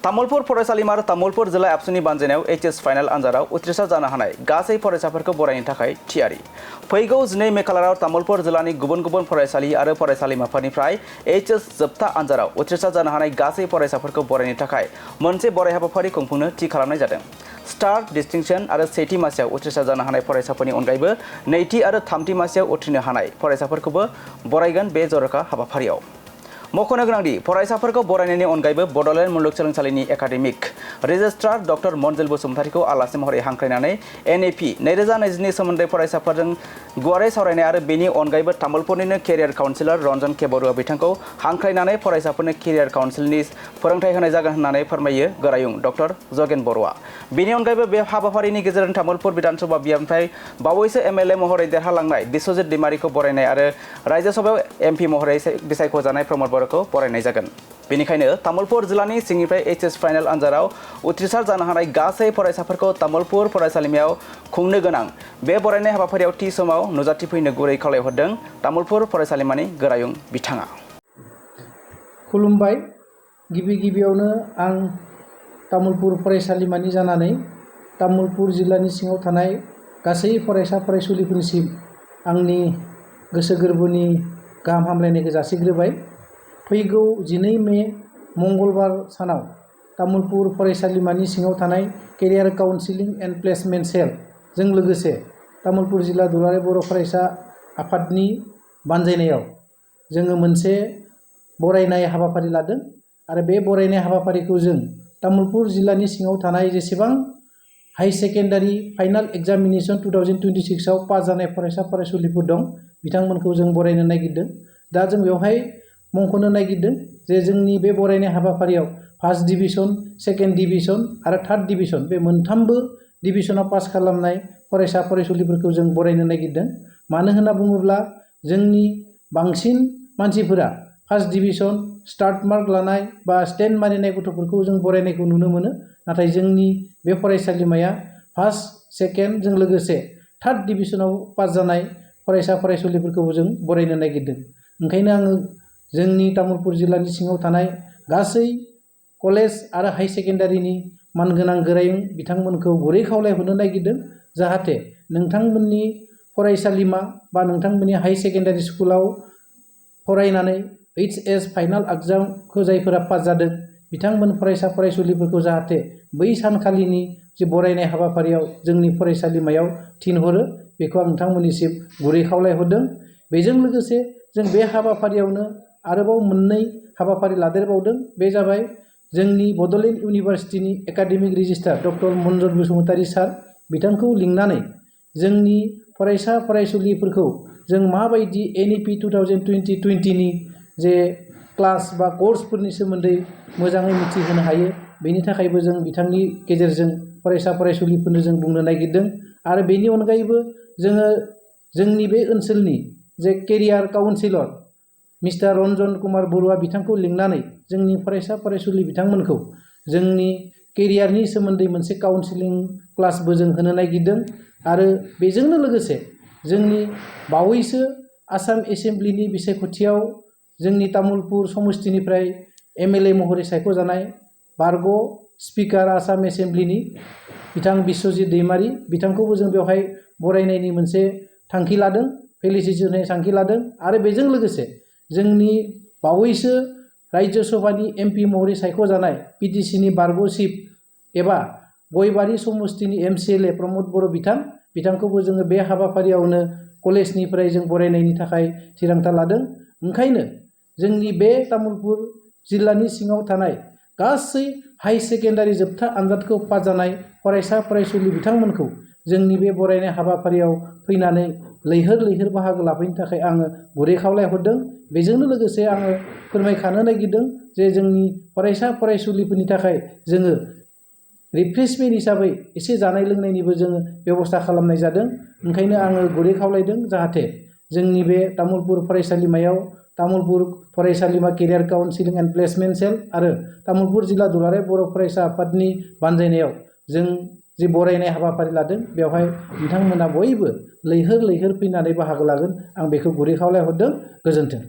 तामुलपुर फरायसालिमा आरो तामुलपुर जिल्ला एबसुनि बानजायनायाव एचएस फाइनाल आनजादाव उथ्रिसार जानो हानाय गासै फरायसाफोरखौ बरायनो थाखाय थियारि। फैगौ 12 मे खालाराव तामुलपुर जिल्लानि गुबुन गुबुन फरायसालि आरो फरायसालिमाफोरनिफ्राय एचएस जोबथा आनजादाव उथ्रिसार जानो हानाय गासै फरायसाफोरखौ बरायनो थाखाय मोनसे बराय हाबाफारि खुंफुंनो थि खालामनाय जादों। स्टार डिस्टिंक्शन आरो सेथि मासियाव उथ्रिसार जानो हानाय फरायसाफोरनि अनगायैबो नैथि आरो थामथि मासियाव उथ्रिनो हानाय फरायसाफोरखौबो बरायगोन बे जर'खा हाबाफारियाव। मख'नो गोनांदि फरायसाफोरखौ बरायनायनि अनगायैबो बड'लेण्ड मुलुगसोलोंसालिनि एकाडेमिक रेजिस्ट्रार डक्टर मनजिल बसुमतारीखौ आलासि महरै हांख्रायनानै एनएपि 2022नि सोमोन्दै फरायसाफोरजों गुवारै सावरायनाय आरो बेनि अनगायैबो तामुलपुरनिनो केरियार काउन्सिलर रन्जन के बरुवा बिथांखौ हांख्रायनानै फरायसाफोरनो केरियार काउन्सिलनि फोरोंथाय होनाय जागोन होननानै फोरमायो गोरायुं डक्टर जगेन बरुवा। बेनि अनगायैबो बे हाबाफारिनि गेजेरजों तामुलपुर विधानसभा बियाबनिफ्राय बावैसो एमएलए महरै देरहालांनाय बिश्वजित दैमारीखौ बरायनाय आरो राज्य सभायाव एमपि महरै बिसायख'जानाय प्रमद बर'खौ बरायनाय जागोन। बेनिखायनो तामुलपुर जिल्लानि सिंनिफ्राय एचएस फाइनाल आनजादाव उथ्रिसार जानो हानाय गासै फरायसाफोरखौ तामुलपुर फरायसालिमायाव खुंनो गोनां बे बरायनाय हाबाफारियाव थि समाव नुजाथिफैनो गुरै खावलायहरदों तामुलपुर फरायसालिमानि गोरायुं बिथाङा। खुलुमबाय। गिबियावनो आं तामुलपुर फरायसालिमानि जानानै तामुलपुर जिल्लानि सिङाव थानाय गासै फरायसा फरायसुलिफोरनिसिम आंनि गोसो गोरबोनि गाहाम हामलायनायखौ जासिग्रोबाय। फैगौ 12 मे मंगलबार सानाव तामुलपुर फरायसालिमानि सिङाव थानाय केरियार काउन्सिलिं एन्ड प्लेसमेन्ट सेल जों लोगोसे तामुलपुर जिल्ला दुलाराय बर' फरायसा आफादनि बानजायनायाव जोङो मोनसे बरायनाय हाबाफारि लादों आरो बे बरायनाय हाबाफारिखौ जों तामुलपुर जिल्लानि सिङाव थानाय जेसेबां हाई सेकेन्डारि फाइनाल एग्जामिनेसन 2026 आव पास जानाय फरायसा फरायसुलिफोर दं बिथांमोनखौ जों बरायनो नागिरदों। दा जों बेवहाय मुंख'नो नागिरदों जे जोंनि बे बरायनाय हाबाफारियाव फार्स्ट डिभिजन, सेकेन्ड डिभिजन आरो थार्ड डिभिजन बे मोनथामबो डिभिजनाव पास खालामनाय फरायसा फरायसुलिफोरखौ जों बरायनो नागिरदों। मानो होनना बुङोब्ला जोंनि बांसिन मानसिफोरा फार्स्ट डिभिजन स्टार्ट मार्क लानाय बा स्टेन्ड मारिनाय गथ'फोरखौ जों बरायनायखौ नुनो मोनो। नाथाय जोंनि बे फरायसालिमाया फार्स्ट, सेकेन्डजों लोगोसे थार्ड डिभिजनाव पास जानाय फरायसा फरायसुलिफोरखौबो जों बरायनो नागिरदों। ओंखायनो आङो जोंनि तामुलपुर जिल्लानि सिङाव थानाय गासै कलेज आरो हाई सेकेन्डारिनि मानगोनां गोरायुं बिथांमोनखौ गुरै खावलायहरनो नागिरदों जाहाथे नोंथांमोननि फरायसालिमा बा नोंथांमोननि हाई सेकेन्डारि स्कुलाव फरायनानै एचएस फाइनाल एग्जामखौ जायफोरा पास जादों बिथांमोन फरायसा फरायसुलिफोरखौ जाहाथे बै सानखालिनि जे बरायनाय हाबाफारियाव जोंनि फरायसालिमायाव थिनहरो बेखौ आं नोंथांमोननिसिम गुरै खावलायहरदों। बेजों लोगोसे जों बे हाबाफारियावनो आरोबाव मोननै हाबाफारि लादेरबावदों। बे जाबाय जोंनि बड'लेण्ड इउनिभारसिटिनि academic registrar doctor Manjil Basumatary sir बिथांखौ लिंनानै जोंनि फरायसा फरायसुलिफोरखौ जों माबायदि एनइपि 2020नि जे क्लास बा कर्सफोरनि सोमोन्दै मोजाङै मिथिहोनो हायो बेनि थाखायबो जों बिथांनि गेजेरजों फरायसा फरायसुलिफोरनो जों बुंनो नागिरदों। आरो बेनि अनगायैबो जोङो जोंनि बे ओनसोलनि जे career counsellor mister Ranjan Kumar Baruah बिथांखौ लिंनानै जोंनि फरायसा फरायसुलि बिथांमोनखौ जोंनि केरियारनि सोमोन्दै मोनसे काउन्सिलिं क्लासबो जों होनो नागिरदों। आरो बेजोंनो लोगोसे जोंनि बावैसो आसाम एसेम्ब्लिनि बिसायख'थियाव जोंनि तामुलपुर समस्तिनिफ्राय एमएलए महरै सायख'जानाय बारग' स्पिकार आसाम एसेम्ब्लिनि बिथां बिश्वजित दैमारी बिथांखौबो जों बेवहाय बरायनायनि मोनसे थांखि लादों, फेलिसिटेसन होनाय थांखि लादों। आरो बेजों लोगोसे जोंनि बावैसो राज्य सभानि एमपि महरै सायख'जानाय पिटिसिनि बारग' चिफ एबा गयबारि समस्तिनि एमसिएलए प्रमद बर' बिथांखौबो जोङो बे हाबाफारियावनो कलेजनिफ्राय जों बरायनायनि थाखाय थिरांथा लादों। ओंखायनो जोंनि बे तामुलपुर जिल्लानि सिङाव थानाय गासै हाई सेकेन्डारि जोबथा आनजादखौ पास जानाय फरायसा फरायसुलि बिथांमोनखौ जोंनि बे बरायनाय हाबाफारियाव फैनानै लैहोर बाहागो लाफैनो थाखाय आङो गुरै खावलायहरदों। बेजोंनो लोगोसे आङो फोरमायखानो नागिरदों जे जोंनि फरायसा फरायसुलिफोरनि थाखाय जोङो रिफ्रेशमेन्ट हिसाबै एसे जानाय लोंनायनिबो जोङो बेब'स्था खालामनाय जादों। ओंखायनो आङो गुरै खावलायदों जाहाथे जोंनि बे तामुलपुर फरायसालिमायाव तामुलपुर फरायसालिमा केरियार काउन्सिलिं एन्ड प्लेसमेन्ट सेल आरो तामुलपुर जिल्ला दुलाराय बर' फरायसा आफादनि बानजायनायाव जों जे बरायनाय हाबाफारि लादों बेवहाय बिथांमोना बयबो लैहोर फैनानै बाहागो लागोन आं बेखौ गुरै खावलायहरदों। गोजोन्थों।